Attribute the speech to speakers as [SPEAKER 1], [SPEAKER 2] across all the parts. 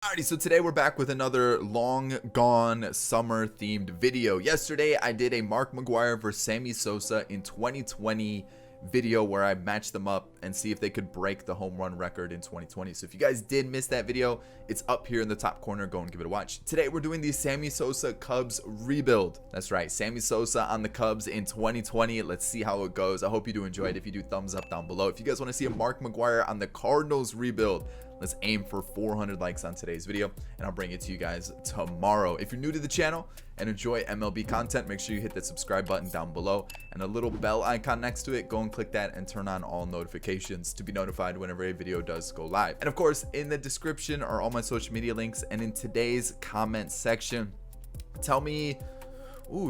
[SPEAKER 1] Alrighty, so today we're back with another long gone summer themed video. Yesterday I did a Mark McGwire versus Sammy Sosa in 2020 video where I matched them up and see if they could break the home run record in 2020. So if you guys did miss that video, it's up here in the top corner. Go and give it a watch. Today we're doing the Sammy Sosa Cubs rebuild. That's right, Sammy Sosa on the Cubs in 2020. Let's see how it goes. I hope you do enjoy it. If you do, thumbs up down below. If you guys want to see a Mark McGwire on the Cardinals rebuild, let's aim for 400 likes on today's video, and I'll bring it to you guys tomorrow. If you're new to the channel and enjoy MLB content, make sure you hit that subscribe button down below and a little bell icon next to it. Go and click that and turn on all notifications to be notified whenever a video does go live. And of course, in the description are all my social media links, and in today's comment section, tell me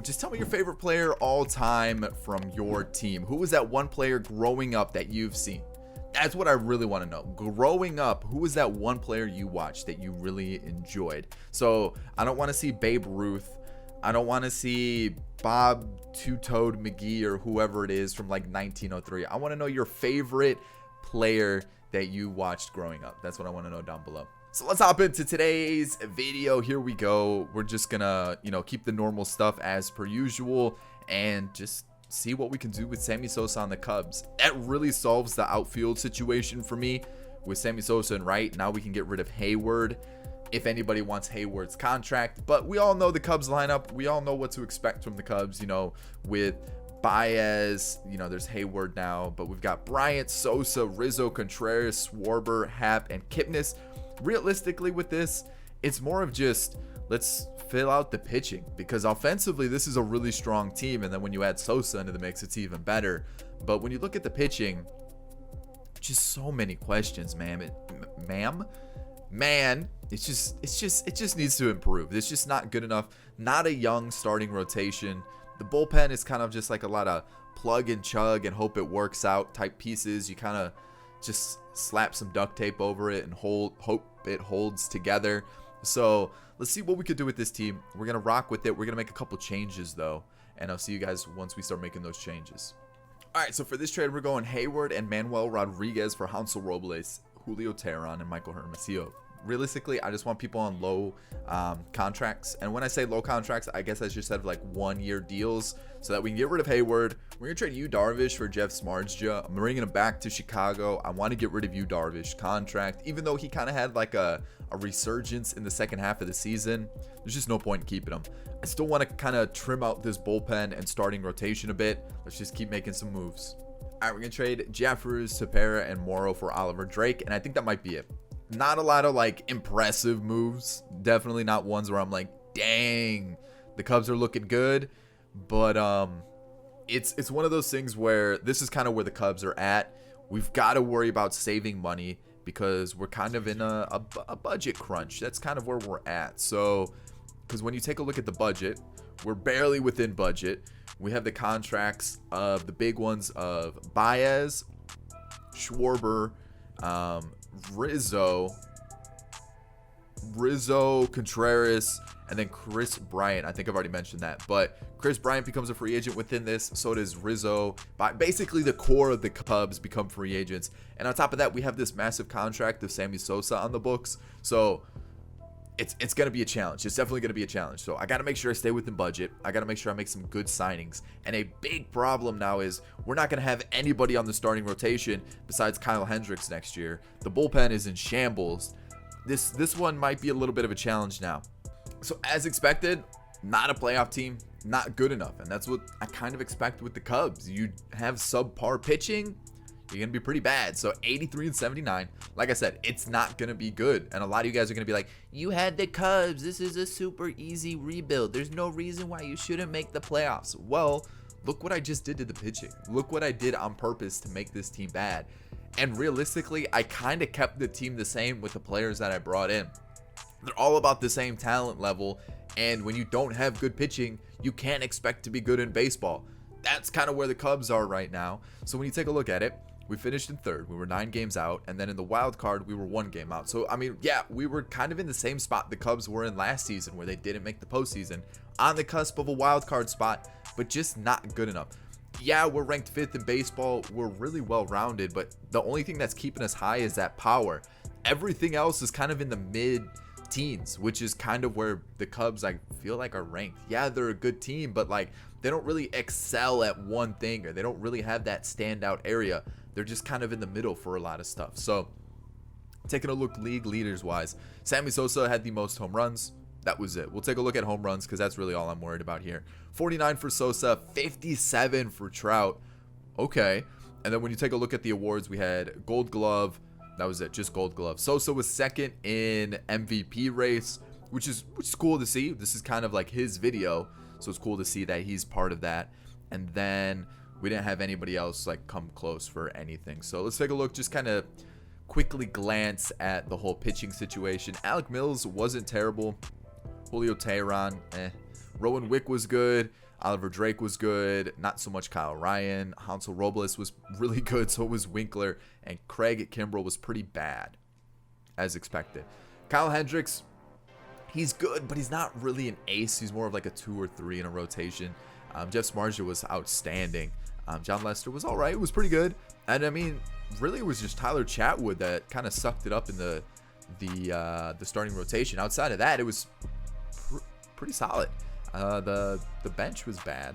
[SPEAKER 1] just tell me your favorite player all time from your team. Who was that one player growing up that you've seen? That's what I really want to know. Growing up, who was that one player you watched that you really enjoyed? So I don't want to see Babe Ruth. I don't want to see Bob Two-Toed McGee or whoever it is from like 1903. I want to know your favorite player that you watched growing up. That's what I want to know down below. So let's hop into today's video. Here we go. We're just gonna, keep the normal stuff as per usual and just see what we can do with Sammy Sosa on the Cubs. That really solves the outfield situation for me with Sammy Sosa and Wright. Now we can get rid of Hayward if anybody wants Hayward's contract. But we all know the Cubs lineup. We all know what to expect from the Cubs, with Baez, there's Hayward now, but we've got Bryant, Sosa, Rizzo, Contreras, Schwarber, Happ, and Kipnis. Realistically with this, it's more of just let's fill out the pitching, because offensively this is a really strong team, and then when you add Sosa into the mix, it's even better. But when you look at the pitching, just so many questions, man. It just needs to improve. It's just not good enough. Not a young starting rotation. The bullpen is kind of just like a lot of plug and chug and hope it works out type pieces. You kind of just slap some duct tape over it and hope it holds together. So let's see what we could do with this team. We're going to rock with it. We're going to make a couple changes though, and I'll see you guys once we start making those changes. All right, so for this trade, we're going Hayward and Manuel Rodriguez for Hansel Robles, Julio Teheran, and Michael Hermosillo. Realistically, I just want people on low contracts. And when I say low contracts, I guess I just said like 1-year deals so that we can get rid of Hayward. We're going to trade Yu Darvish for Jeff Smartja. I'm bringing him back to Chicago. I want to get rid of Yu Darvish contract, even though he kind of had like a resurgence in the second half of the season. There's just no point in keeping him. I still want to kind of trim out this bullpen and starting rotation a bit. Let's just keep making some moves. All right, we're going to trade Jeffers, Tepera, and Morrow for Oliver Drake, and I think that might be it. Not a lot of like impressive moves. Definitely not ones where I'm like, dang, the Cubs are looking good. But it's one of those things where this is kind of where the Cubs are at. We've got to worry about saving money because we're kind of in a budget crunch. That's kind of where we're at. So, because when you take a look at the budget, we're barely within budget. We have the contracts of the big ones of Baez, Schwarber, Rizzo, Contreras, and then Chris Bryant. I think I've already mentioned that, but Chris Bryant becomes a free agent within this. So does Rizzo. Basically, the core of the Cubs become free agents. And on top of that, we have this massive contract of Sammy Sosa on the books. So it's going to be a challenge. It's definitely going to be a challenge. So I got to make sure I stay within budget. I got to make sure I make some good signings. And a big problem now is we're not going to have anybody on the starting rotation besides Kyle Hendricks next year. The bullpen is in shambles. This one might be a little bit of a challenge now. So as expected, not a playoff team, not good enough. And that's what I kind of expect with the Cubs. You have subpar pitching, you're going to be pretty bad. So 83 and 79. Like I said, it's not going to be good. And a lot of you guys are going to be like, you had the Cubs. This is a super easy rebuild. There's no reason why you shouldn't make the playoffs. Well, look what I just did to the pitching. Look what I did on purpose to make this team bad. And realistically, I kind of kept the team the same with the players that I brought in. They're all about the same talent level. And when you don't have good pitching, you can't expect to be good in baseball. That's kind of where the Cubs are right now. So when you take a look at it, we finished in third. We were 9 games out. And then in the wild card, we were 1 game out. So, I mean, yeah, we were kind of in the same spot the Cubs were in last season where they didn't make the postseason. On the cusp of a wild card spot, but just not good enough. Yeah, we're ranked 5th in baseball. We're really well-rounded, but the only thing that's keeping us high is that power. Everything else is kind of in the mid teens, which is kind of where the Cubs, I feel like, are ranked. Yeah, they're a good team, but like they don't really excel at one thing, or they don't really have that standout area. They're just kind of in the middle for a lot of stuff. So taking a look league leaders wise, Sammy Sosa had the most home runs. That was it. We'll take a look at home runs because that's really all I'm worried about here. 49 for Sosa, 57 for Trout. Okay. And then when you take a look at the awards, we had Gold Glove. That was it, just Gold Glove. Sosa was second in MVP race, which is cool to see. This is kind of like his video, so it's cool to see that he's part of that. And then we didn't have anybody else like come close for anything. So let's take a look, just kind of quickly glance at the whole pitching situation. Alec Mills wasn't terrible. Julio Teheran, Rowan Wick was good. Oliver Drake was good. Not so much Kyle Ryan. Hansel Robles was really good. So was Winkler. And Craig Kimbrell was pretty bad, as expected. Kyle Hendricks, he's good, but he's not really an ace. He's more of like a 2 or 3 in a rotation. Jeff Smarja was outstanding. John Lester was all right. It was pretty good. And I mean, really, it was just Tyler Chatwood that kind of sucked it up in the starting rotation. Outside of that, it was pretty solid. The bench was bad.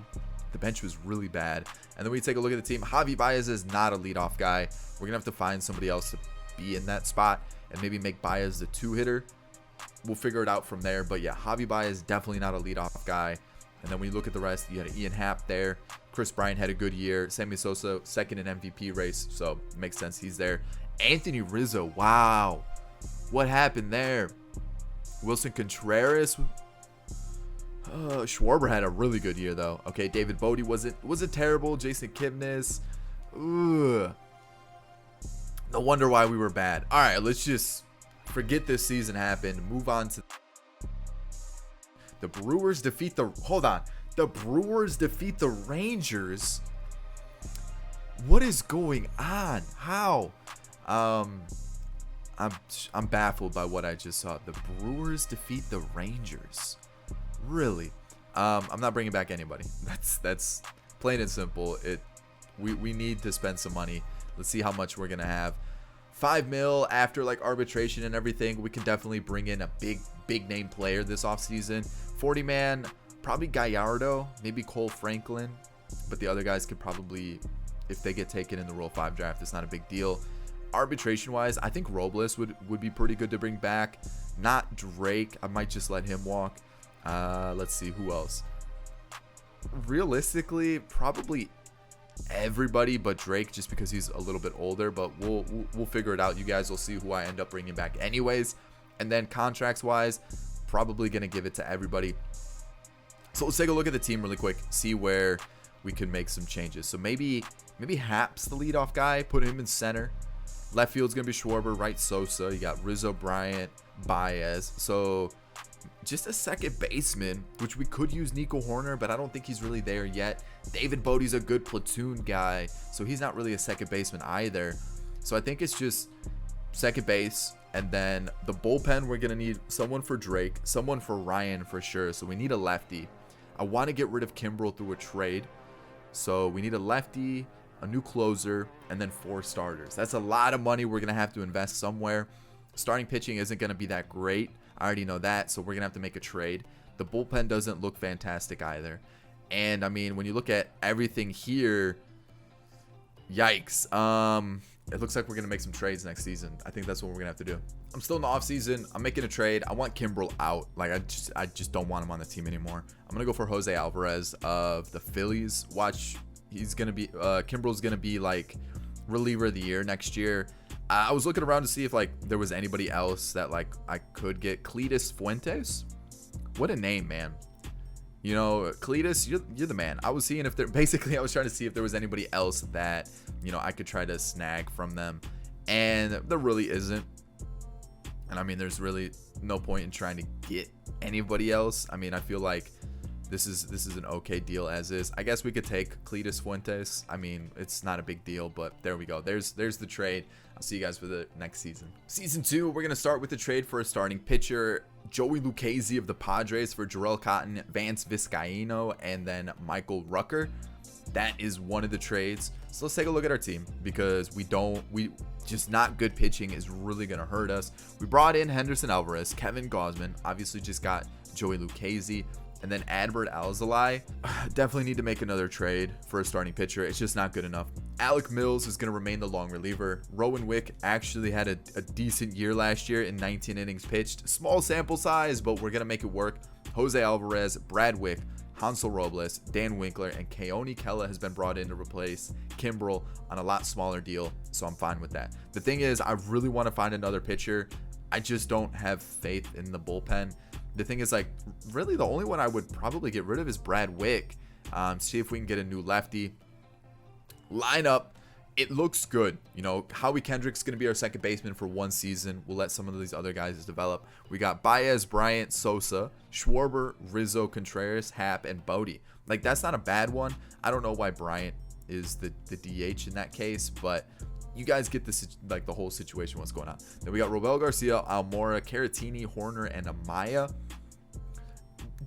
[SPEAKER 1] The bench was really bad. And then we take a look at the team. Javi Baez is not a leadoff guy. We're gonna have to find somebody else to be in that spot and maybe make Baez the 2-hitter. We'll figure it out from there. But yeah, Javi Baez definitely not a leadoff guy. And then when you look at the rest, you had Ian Happ there. Chris Bryant had a good year. Sammy Sosa second in MVP race, so it makes sense he's there. Anthony Rizzo, wow, what happened there? Wilson Contreras. Schwarber had a really good year though. Okay, David Bodie wasn't terrible. Jason Kipnis. Ugh. No wonder why we were bad. All right, let's just forget this season happened. Move on to the Brewers defeat the. Hold on. The Brewers defeat the Rangers. What is going on? How? I'm baffled by what I just saw. The Brewers defeat the Rangers. Really? I'm not bringing back anybody. That's plain and simple. We need to spend some money. Let's see how much we're gonna have. $5 million after like arbitration and everything. We can definitely bring in a big name player this offseason. 40-man, probably Gallardo, maybe Cole Franklin, but the other guys could probably, if they get taken in the Rule 5 draft, it's not a big deal. Arbitration wise, I think Robles would be pretty good to bring back. Not Drake. I might just let him walk. Let's see who else. Realistically, probably everybody but Drake, just because he's a little bit older, but we'll figure it out. You guys will see who I end up bringing back anyways. And then contracts wise, probably gonna give it to everybody. So let's take a look at the team really quick, see where we can make some changes. So maybe Happ's the leadoff guy, put him in center. Left field's gonna be Schwarber, right Sosa. You got Rizzo, Bryant, Baez. So just a second baseman, which we could use Nico Horner, but I don't think he's really there yet. David Bodie's a good platoon guy, so he's not really a second baseman either. So I think it's just second base, and then the bullpen, we're gonna need someone for Drake, someone for Ryan for sure. So we need a lefty. I want to get rid of Kimbrell through a trade, so we need a lefty, a new closer, and then 4 starters. That's a lot of money we're gonna have to invest somewhere. Starting pitching isn't gonna be that great. I already know that, so we're gonna have to make a trade. The bullpen doesn't look fantastic either. And I mean, when you look at everything here, yikes. It looks like we're gonna make some trades next season. I think that's what we're gonna have to do. I'm still in the offseason. I'm making a trade. I want Kimbrell out. Like I just don't want him on the team anymore. I'm gonna go for Jose Alvarez of the Phillies. Watch, he's gonna be Kimbrell's gonna be like reliever of the year next year. I was looking around to see if like there was anybody else that like I could get. Cletus Fuentes, what a name, man. You know, Cletus, you're the man. I was seeing if there, basically I was trying to see if there was anybody else that, you know, I could try to snag from them, and there really isn't. And I mean, there's really no point in trying to get anybody else. I mean, I feel like this is an okay deal as is. I guess we could take Cletus Fuentes. I mean, it's not a big deal, but there we go. There's the trade. I'll see you guys for the next season. Season 2, we're going to start with the trade for a starting pitcher. Joey Lucchesi of the Padres for Jarrell Cotton, Vance Vizcaino, and then Michael Rucker. that is one of the trades. So let's take a look at our team, because we just not good pitching is really going to hurt us. We brought in Henderson Alvarez, Kevin Gausman, obviously just got Joey Lucchesi, and then Adbert Alzolay. Definitely need to make another trade for a starting pitcher. It's just not good enough. Alec Mills is going to remain the long reliever. Rowan Wick actually had a decent year last year in 19 innings pitched. Small sample size, but we're going to make it work. Jose Alvarez, Brad Wick, Hansel Robles, Dan Winkler, and Keone Kela has been brought in to replace Kimbrel on a lot smaller deal, so I'm fine with that. The thing is, I really want to find another pitcher. I just don't have faith in the bullpen. The thing is, like, really the only one I would probably get rid of is Brad Wick. See if we can get a new lefty. Lineup, it looks good. You know, Howie Kendrick's going to be our second baseman for one season. We'll let some of these other guys develop. We got Baez, Bryant, Sosa, Schwarber, Rizzo, Contreras, Happ, and Bodie. Like, that's not a bad one. I don't know why Bryant is the DH in that case, but you guys get this, like, the whole situation, what's going on. Then we got Robel Garcia, Almora, Caratini, Horner, and Amaya.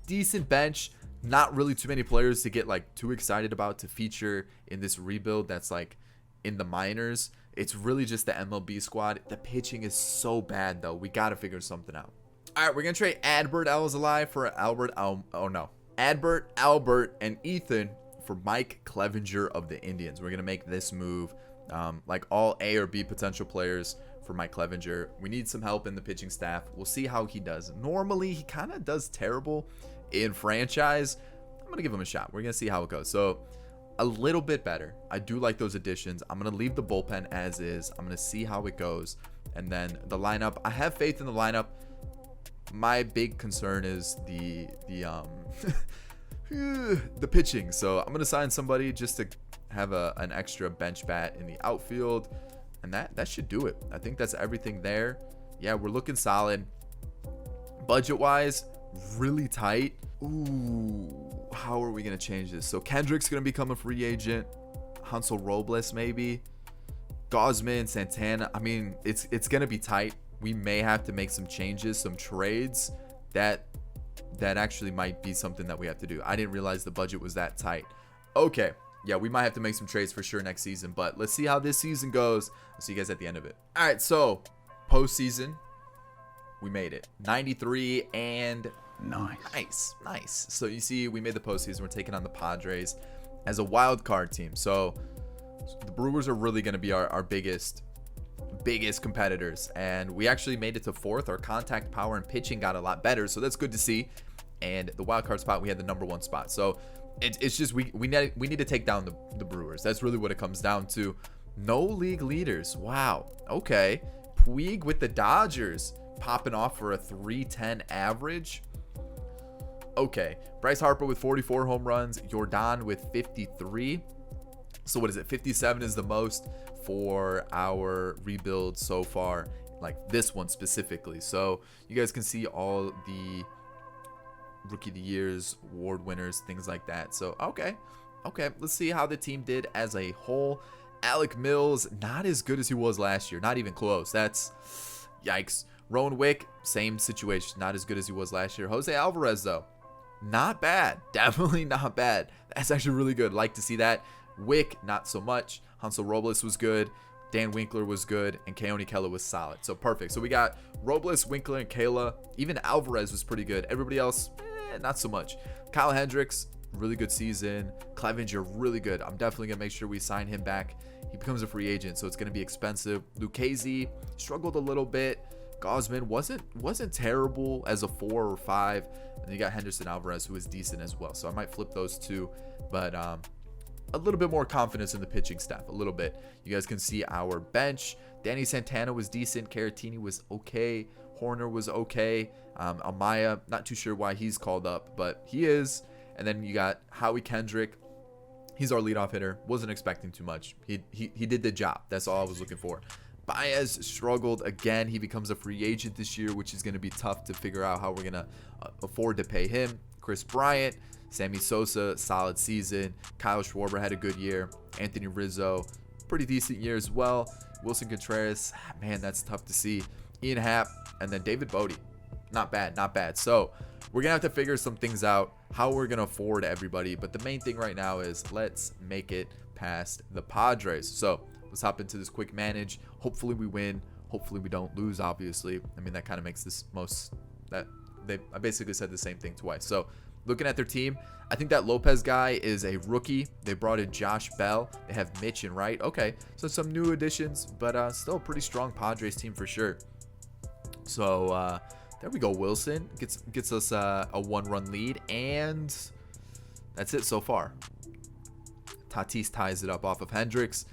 [SPEAKER 1] Decent bench. Not really too many players to get, like, too excited about to feature in this rebuild that's, like, in the minors. It's really just the MLB squad. The pitching is so bad, though. We got to figure something out. All right, we're going to trade Adbert Alzolay for Adbert, Albert, and Ethan for Mike Clevenger of the Indians. We're going to make this move, like all A or B potential players for Mike Clevenger. We need some help in the pitching staff. We'll see how he does. Normally, he kind of does terrible in franchise. I'm going to give him a shot. We're going to see how it goes. So, a little bit better. I do like those additions. I'm going to leave the bullpen as is. I'm going to see how it goes. And then the lineup, I have faith in the lineup. My big concern is the pitching. So I'm going to sign somebody just to have an extra bench bat in the outfield. And that should do it. I think that's everything there. Yeah, we're looking solid. Budget-wise, really tight. Ooh, how are we going to change this? So Kendrick's going to become a free agent. Hansel Robles maybe. Gausman, Santana. I mean, it's going to be tight. We may have to make some changes, some trades. That actually might be something that we have to do. I didn't realize the budget was that tight. Okay. Yeah, we might have to make some trades for sure next season. But let's see how this season goes. I'll see you guys at the end of it. All right, so postseason. We made it. 93 and... Nice. So you see, we made the postseason. We're taking on the Padres as a wild card team. So the Brewers are really going to be our biggest competitors. And we actually made it to fourth. Our contact power and pitching got a lot better. So that's good to see. And the wild card spot, we had the number one spot. So it's just we need to take down the Brewers. That's really what it comes down to. No league leaders. Wow. Okay. Puig with the Dodgers popping off for a 310 average. Okay, Bryce Harper with 44 home runs, Jordan with 53. So what is it? 57 is the most for our rebuild so far, like this one specifically. So you guys can see all the Rookie of the Years, award winners, things like that. So okay, let's see how the team did as a whole. Alec Mills, not as good as he was last year, not even close. That's yikes. Rowan Wick, same situation, not as good as he was last year. Jose Alvarez though, not bad. Definitely not bad. That's actually really good. Like to see that. Wick, not so much. Hansel Robles was good. Dan Winkler was good. And Keone Kela was solid. So perfect. So we got Robles, Winkler, and Kela. Even Alvarez was pretty good. Everybody else, not so much. Kyle Hendricks, really good season. Clevenger, really good. I'm definitely going to make sure we sign him back. He becomes a free agent, so it's going to be expensive. Lucchesi struggled a little bit. Gausman wasn't terrible as a 4 or 5. And you got Henderson Alvarez, who is decent as well. So I might flip those two. But a little bit more confidence in the pitching staff. A little bit. You guys can see our bench. Danny Santana was decent. Caratini was okay. Horner was okay. Amaya, not too sure why he's called up, but he is. And then you got Howie Kendrick. He's our leadoff hitter. Wasn't expecting too much. He did the job. That's all I was looking for. Baez struggled again. He becomes a free agent this year, which is going to be tough to figure out how we're going to afford to pay him. Chris Bryant, Sammy Sosa, solid season. Kyle Schwarber had a good year. Anthony Rizzo, pretty decent year as well. Wilson Contreras, man, that's tough to see. Ian Happ, and then David Bodie. Not bad. So we're gonna have to figure some things out, how we're gonna afford everybody. But the main thing right now is let's make it past the Padres. So let's hop into this quick manage. Hopefully we win. Hopefully we don't lose, obviously. I mean, that kind of makes this most, I basically said the same thing twice. So looking at their team, I think that Lopez guy is a rookie. They brought in Josh Bell. They have Mitch and Wright. Okay, so some new additions, but still a pretty strong Padres team for sure. So there we go. Wilson gets us a 1-run lead, and that's it so far. Tatis ties it up off of Hendricks.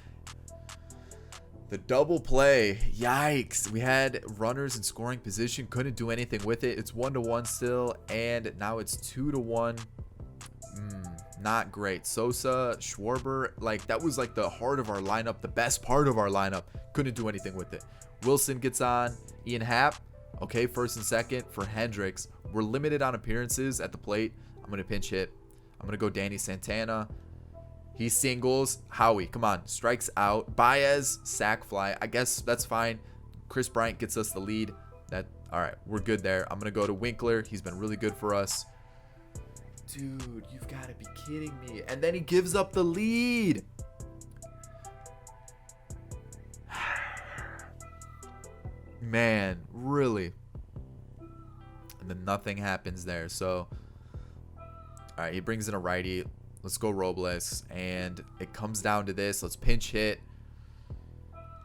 [SPEAKER 1] The double play, yikes. We had runners in scoring position, couldn't do anything with it. It's 1-1 still, and now it's 2-1. Not great. Sosa, Schwarber, like that was like the heart of our lineup, the best part of our lineup. Couldn't do anything with it. Wilson gets on. Ian Happ, okay, first and second for Hendricks. We're limited on appearances at the plate. I'm going to pinch hit. I'm going to go Danny Santana. He singles. Howie, come on, strikes out. Baez, sac fly. I guess that's fine. Chris Bryant gets us the lead. All right, we're good there. I'm going to go to Winkler. He's been really good for us. Dude, you've got to be kidding me. And then he gives up the lead. Man, really? And then nothing happens there. So, all right, he brings in a righty. Let's go Robles. And it comes down to this. Let's pinch hit.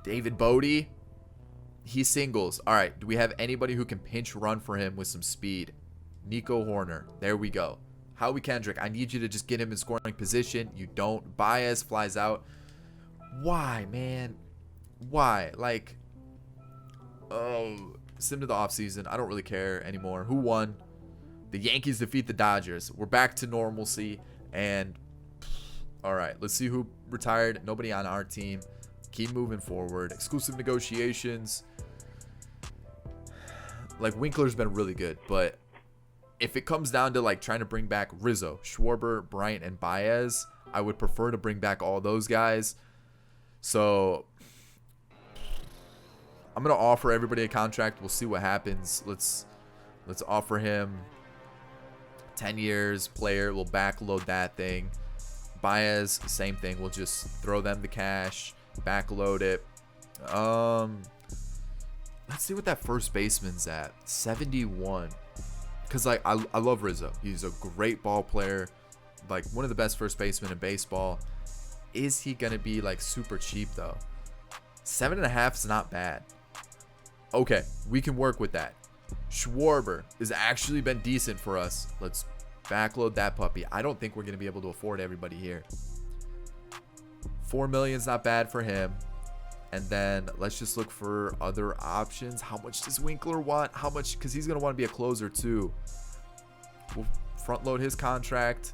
[SPEAKER 1] David Bodie. He singles. All right, do we have anybody who can pinch run for him with some speed? Nico Horner. There we go. Howie Kendrick, I need you to just get him in scoring position. You don't. Baez flies out. Why, man? Why? Like, oh, sim to the offseason. I don't really care anymore. Who won? The Yankees defeat the Dodgers. We're back to normalcy. And, all right, let's see who retired. Nobody on our team. Keep moving forward. Exclusive negotiations. Like, Winkler's been really good, but if it comes down to like trying to bring back Rizzo, Schwarber, Bryant, and Baez, I would prefer to bring back all those guys. So I'm gonna offer everybody a contract. We'll see what happens. Let's offer him 10 years player. We'll backload that thing. Baez, same thing. We'll just throw them the cash, backload it. Let's see what that first baseman's at. 71. Because, like, I love Rizzo. He's a great ball player. Like, one of the best first basemen in baseball. Is he going to be, like, super cheap, though? 7.5 is not bad. Okay, we can work with that. Schwarber has actually been decent for us. Let's backload that puppy. I don't think we're going to be able to afford everybody here. $4 million is not bad for him. And then let's just look for other options. How much does Winkler want? How much? Because he's going to want to be a closer too. We'll front load his contract.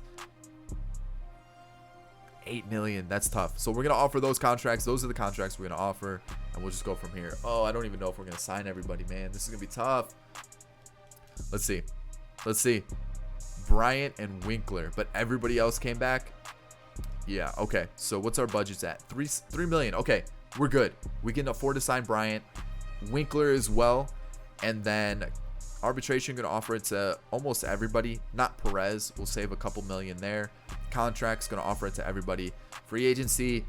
[SPEAKER 1] $8 million. That's tough. So we're going to offer those contracts. Those are the contracts we're going to offer. And we'll just go from here. Oh, I don't even know if we're going to sign everybody, man. This is going to be tough. Let's see. Let's see. Bryant and Winkler. But everybody else came back. Yeah, okay. So what's our budget's at? $3 million. Okay. We're good. We can afford to sign Bryant, Winkler as well, and then arbitration going to offer it to almost everybody. Not Perez. We'll save a couple million there. Contracts going to offer it to everybody. Free agency.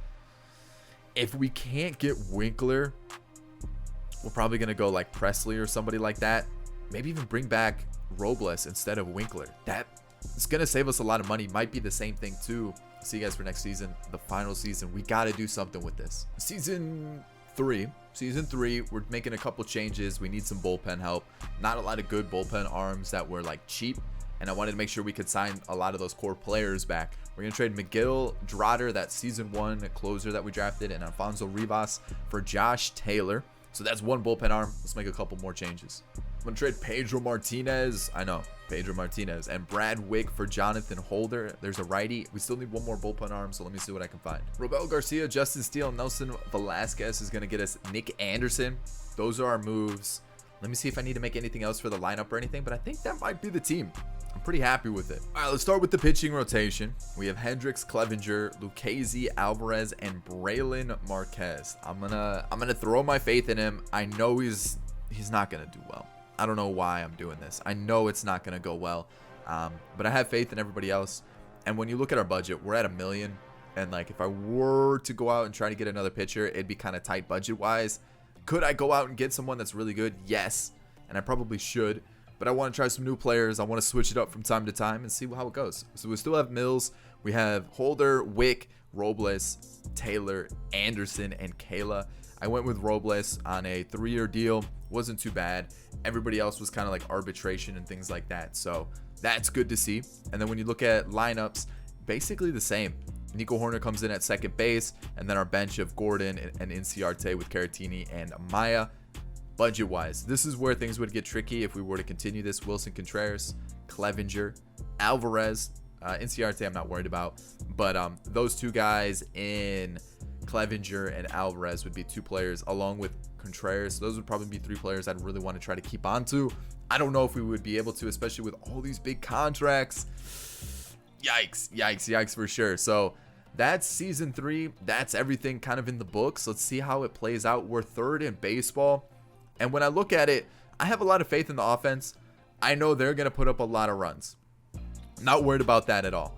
[SPEAKER 1] If we can't get Winkler, we're probably going to go like Presley or somebody like that. Maybe even bring back Robles instead of Winkler. It's going to save us a lot of money. Might be the same thing too. See you guys for next season, the final season. We got to do something with this. Season 3, we're making a couple changes. We need some bullpen help. Not a lot of good bullpen arms that were like cheap, and I wanted to make sure we could sign a lot of those core players back. We're going to trade Miguel Drotter, that season 1 closer that we drafted, and Alfonso Rivas for Josh Taylor. So that's one bullpen arm. Let's make a couple more changes. I'm going to trade Pedro Martinez. I know, Pedro Martinez. And Brad Wick for Jonathan Holder. There's a righty. We still need one more bullpen arm, so let me see what I can find. Robel Garcia, Justin Steele, Nelson Velasquez is going to get us Nick Anderson. Those are our moves. Let me see if I need to make anything else for the lineup or anything, but I think that might be the team. I'm pretty happy with it. All right, let's start with the pitching rotation. We have Hendricks, Clevinger, Lucchesi, Alvarez, and Braylon Marquez. I'm gonna throw my faith in him. I know he's not gonna do well. I don't know why I'm doing this. I know it's not going to go well, but I have faith in everybody else. And when you look at our budget, we're at $1 million. And like, if I were to go out and try to get another pitcher, it'd be kind of tight budget wise. Could I go out and get someone that's really good? Yes. And I probably should. But I want to try some new players. I want to switch it up from time to time and see how it goes. So we still have Mills. We have Holder, Wick, Robles, Taylor, Anderson, and Kayla. I went with Robles on a 3-year deal. Wasn't too bad. Everybody else was kind of like arbitration and things like that. So that's good to see. And then when you look at lineups, basically the same. Nico Horner comes in at second base, and then our bench of Gordon and Inciarte with Caratini and Maya. Budget-wise, this is where things would get tricky if we were to continue this. Wilson Contreras, Clevinger, Alvarez, Inciarte I'm not worried about. But those two guys in Clevinger and Alvarez would be 2 players along with Contreras. Those would probably be 3 players I'd really want to try to keep on to. I don't know if we would be able to, especially with all these big contracts. Yikes for sure. So that's season 3. That's everything kind of in the books. Let's see how it plays out. We're 3rd in baseball. And when I look at it, I have a lot of faith in the offense. I know they're going to put up a lot of runs. Not worried about that at all.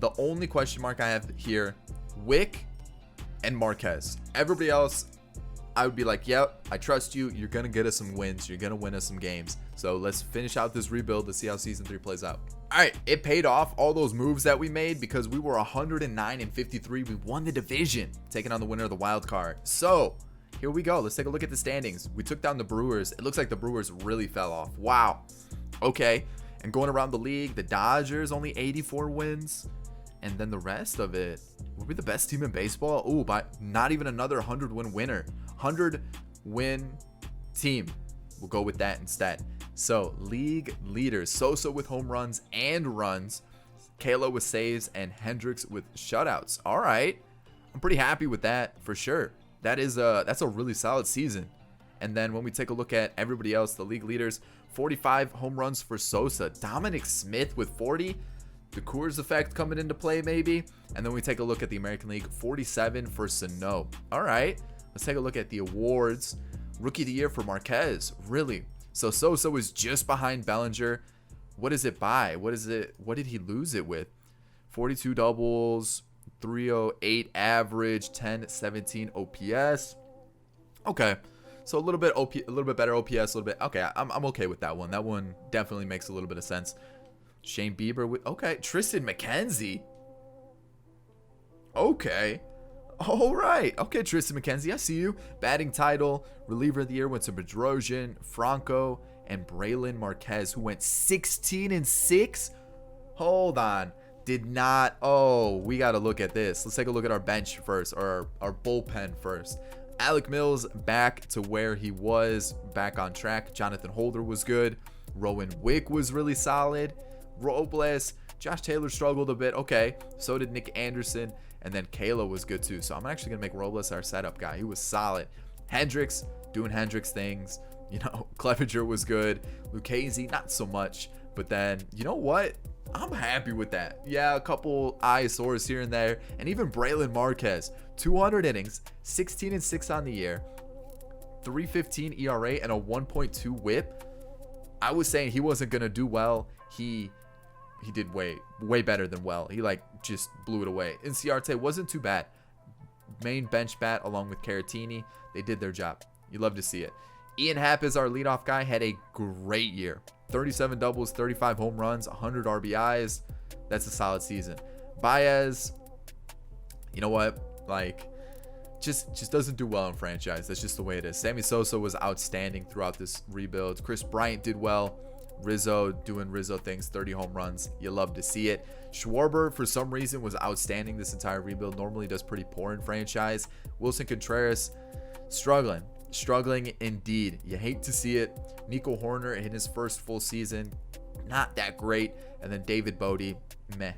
[SPEAKER 1] The only question mark I have here, Wick and Marquez. Everybody else, I would be like, yep, I trust you. You're going to get us some wins. You're going to win us some games. So let's finish out this rebuild to see how season 3 plays out. All right, it paid off, all those moves that we made, because we were 109-53. We won the division, taking on the winner of the wild card. So here we go. Let's take a look at the standings. We took down the Brewers. It looks like the Brewers really fell off. Wow. Okay. And going around the league, the Dodgers only 84 wins. And then the rest of it, we'll be the best team in baseball. Ooh, by not even another 100-win winner. 100-win team. We'll go with that instead. So, league leaders. Sosa with home runs and runs. Kayla with saves. And Hendricks with shutouts. All right. I'm pretty happy with that for sure. That's a really solid season. And then when we take a look at everybody else, the league leaders, 45 home runs for Sosa. Dominic Smith with 40. The Coors effect coming into play maybe. And then we take a look at the American League, 47 for Sano. All right. Let's take a look at the awards. Rookie of the Year for Marquez. Really? So Sosa was just behind Bellinger. What is it by? What did he lose it with? 42 doubles, 308 average, 1017 OPS. Okay. So a little bit better OPS, a little bit. Okay, I'm okay with that one. That one definitely makes a little bit of sense. Shane Bieber with, okay, Tristan McKenzie. Okay. All right. Okay, Tristan McKenzie, I see you. Batting title, reliever of the year went to Bedrosian, Franco, and Braylon Marquez, who went 16-6. Hold on. Did not. Oh, we got to look at this. Let's take a look at our bench first, or our bullpen first. Alec Mills back to where he was, back on track. Jonathan Holder was good. Rowan Wick was really solid. Robles, Josh Taylor struggled a bit. Okay, so did Nick Anderson. And then Kayla was good too. So I'm actually going to make Robles our setup guy. He was solid. Hendricks, doing Hendricks things. You know, Clevenger was good. Lucchese, not so much. But then, you know what? I'm happy with that. Yeah, a couple eyesores here and there. And even Braylon Marquez, 200 innings, 16-6 on the year, 3.15 ERA, and a 1.2 whip. I was saying he wasn't going to do well. He did way better than well. He just blew it away. Inciarte wasn't too bad. Main bench bat along with Caratini. They did their job. You love to see it. Ian Happ is our leadoff guy. Had a great year. 37 doubles, 35 home runs, 100 RBIs. That's a solid season. Baez, you know what? Just doesn't do well in franchise. That's just the way it is. Sammy Sosa was outstanding throughout this rebuild. Chris Bryant did well. Rizzo doing Rizzo things, 30 home runs. You love to see it. Schwarber, for some reason, was outstanding this entire rebuild. Normally does pretty poor in franchise. Wilson Contreras, struggling indeed. You hate to see it. Nico Horner in his first full season, not that great. And then David Bodie, meh.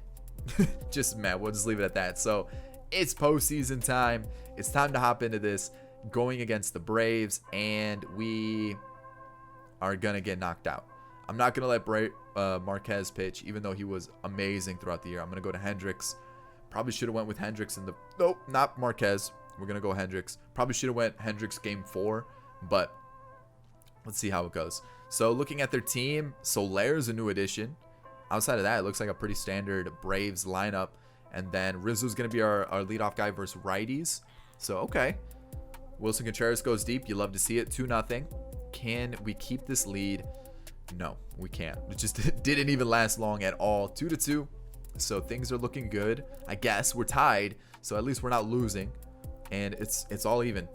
[SPEAKER 1] Just meh. We'll just leave it at that. So it's postseason time. It's time to hop into this, going against the Braves, and we are gonna get knocked out. I'm not gonna let Marquez pitch, even though he was amazing throughout the year. I'm gonna go to Hendricks. Probably should have went with Hendricks in the, nope, not Marquez. We're gonna go Hendricks. Probably should have went Hendricks game 4, but Let's see how it goes. So looking at their team, Solaire's a new addition. Outside of that, it looks like a pretty standard Braves lineup. And then Rizzo's going to be our leadoff guy versus righties. So, okay. Wilson Contreras goes deep. You love to see it. 2-0. Can we keep this lead? No, we can't. It just didn't even last long at all. 2-2. So things are looking good. I guess we're tied. So at least we're not losing. And it's all even.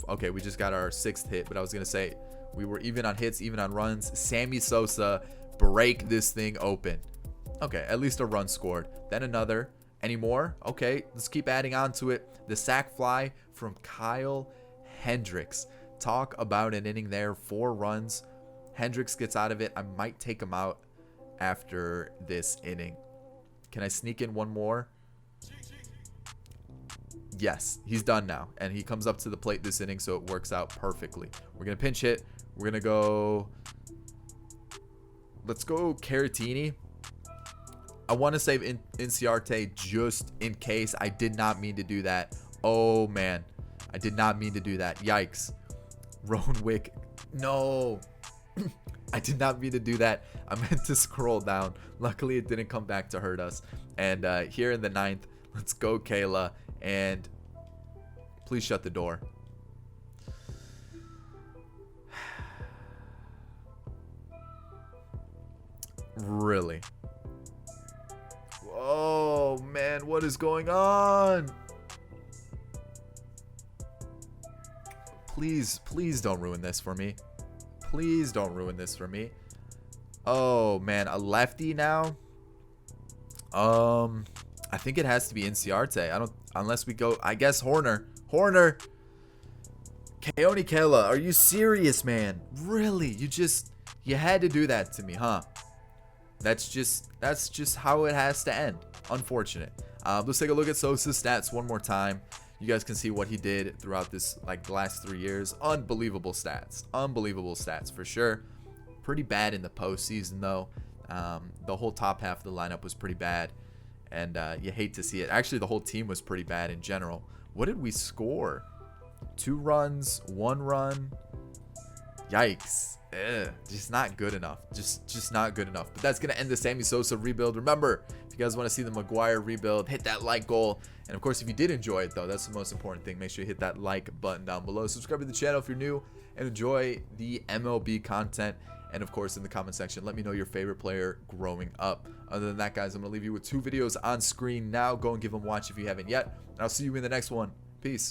[SPEAKER 1] Okay, we just got our 6th hit. But I was going to say, we were even on hits, even on runs. Sammy Sosa, break this thing open. Okay, at least a run scored. Then another. Any more? Okay, let's keep adding on to it. The sac fly from Kyle Hendricks. Talk about an inning there. 4 runs. Hendricks gets out of it. I might take him out after this inning. Can I sneak in one more? Yes, he's done now. And he comes up to the plate this inning, so it works out perfectly. We're going to pinch hit. We're going to go... Let's go Caratini. I want to save Inciarte just in case. I did not mean to do that. Oh, man. I did not mean to do that. Yikes. Rowan Wick. No. I did not mean to do that. I meant to scroll down. Luckily, it didn't come back to hurt us. And here in the 9th, let's go Kayla. And please shut the door. Really? Oh, man. What is going on? Please, please don't ruin this for me. Please don't ruin this for me. Oh, man. A lefty now? I think it has to be Inciarte. I don't... Unless we go... I guess Horner. Horner! Keone Kela, are you serious, man? Really? You had to do that to me, huh? That's just how it has to end. Unfortunate. Let's take a look at Sosa's stats one more time. You guys can see what he did throughout this, like, the last 3 years. Unbelievable stats. Unbelievable stats for sure. Pretty bad in the postseason, though. The whole top half of the lineup was pretty bad. And you hate to see it. Actually, the whole team was pretty bad in general. What did we score? 2 runs, 1 run. Yikes. Just not good enough. Just not good enough. But that's going to end the Sammy Sosa rebuild. Remember, if you guys want to see the Maguire rebuild, hit that like goal. And of course, if you did enjoy it, though, that's the most important thing. Make sure you hit that like button down below. Subscribe to the channel if you're new and enjoy the MLB content. And of course, in the comment section, let me know your favorite player growing up. Other than that, guys, I'm going to leave you with 2 videos on screen now. Go and give them a watch if you haven't yet. And I'll see you in the next one. Peace.